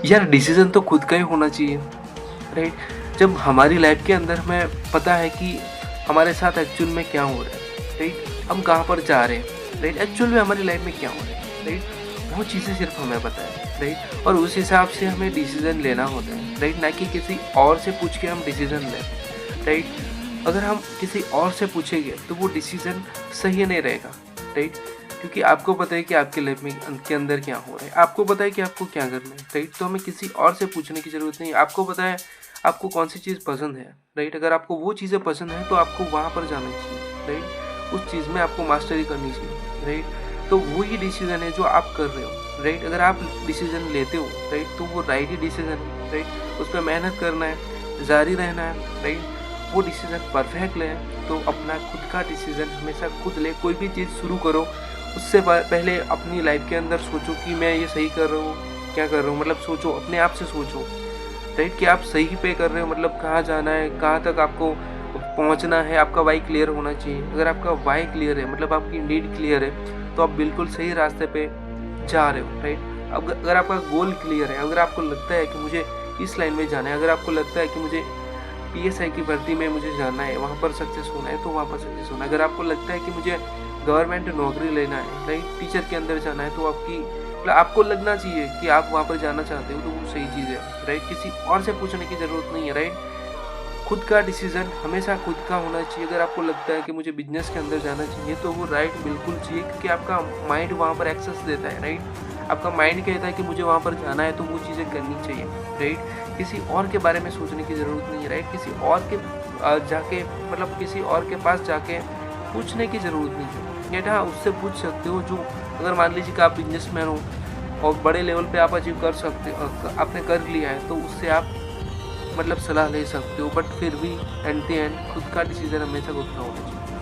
यार डिसीज़न तो खुद का ही होना चाहिए, राइट? जब हमारी लाइफ़ के अंदर हमें पता है कि हमारे साथ एक्चुअल में क्या हो रहा है, राइट? हम कहाँ पर जा रहे हैं, राइट? एक्चुअल में हमारी लाइफ़ में क्या हो रहा है, राइट? वो चीज़ें सिर्फ़ हमें पता है, राइट? और उस हिसाब से हमें डिसीज़न लेना होता है, राइट? ना कि किसी और से पूछ के हम डिसीज़न लें, राइट? अगर हम किसी और से पूछेंगे तो वो डिसीज़न सही नहीं रहेगा, राइट? क्योंकि आपको पता है कि आपकी लाइफ में के अंदर क्या हो रहा है, आपको पता है कि आपको क्या करना है, राइट? तो हमें किसी और से पूछने की ज़रूरत नहीं है। आपको पता है आपको कौन सी चीज़ पसंद है, राइट? अगर आपको वो चीज़ें पसंद है तो आपको वहाँ पर जाना चाहिए, राइट? उस चीज़ में आपको मास्टरी करनी चाहिए, राइट? तो वही डिसीज़न है जो आप कर रहे हो, राइट? अगर आप डिसीज़न लेते हो, राइट, तो वो राइट ही डिसीज़न है, राइट? उस पर मेहनत करना है, जारी रहना है, राइट? वो डिसीज़न परफेक्ट लें, तो अपना खुद का डिसीज़न हमेशा खुद लें। कोई भी चीज़ शुरू करो उससे पहले अपनी लाइफ के अंदर सोचो कि मैं ये सही कर रहा हूँ, क्या कर रहा हूँ, मतलब सोचो, अपने आप से सोचो, राइट? कि आप सही पे कर रहे हो, मतलब कहाँ जाना है, कहाँ तक आपको पहुँचना है, आपका वाई क्लियर होना चाहिए। अगर आपका वाई क्लियर है, मतलब आपकी नीड क्लियर है, तो आप बिल्कुल सही रास्ते पे जा रहे हो, राइट? अब अगर आपका गोल क्लियर है, अगर आपको लगता है कि मुझे इस लाइन में जाना है, अगर आपको लगता है कि मुझे पीएसआई की भर्ती में मुझे जाना है, वहाँ पर सक्सेस होना है, तो वहाँ पर सक्सेस होना है। अगर आपको लगता है कि मुझे गवर्नमेंट नौकरी लेना है, राइट, टीचर के अंदर जाना है, तो आपकी मतलब आपको लगना चाहिए कि आप वहाँ पर जाना चाहते हो, तो वो सही चीज़ है, राइट? किसी और से पूछने की ज़रूरत नहीं है, राइट? खुद का डिसीज़न हमेशा खुद का होना चाहिए। अगर आपको लगता है कि मुझे बिज़नेस के अंदर जाना चाहिए, तो वो राइट बिल्कुल चाहिए, क्योंकि आपका माइंड वहाँ पर एक्सेस देता है, राइट? आपका माइंड कहता है कि मुझे वहाँ पर जाना है, तो वो चीज़ें करनी चाहिए, राइट? किसी और के बारे में सोचने की ज़रूरत नहीं है, राइट? किसी और के जाके मतलब किसी और के पास जाके पूछने की ज़रूरत नहीं है। या हाँ, उससे पूछ सकते हो जो, अगर मान लीजिए कि आप बिज़नेसमैन हो और बड़े लेवल पे आप अचीव कर सकते आपने कर लिया है, तो उससे आप मतलब सलाह ले सकते हो, बट फिर भी एट द एंड खुद का डिसीज़न हमेशा खुद का होना चाहिए।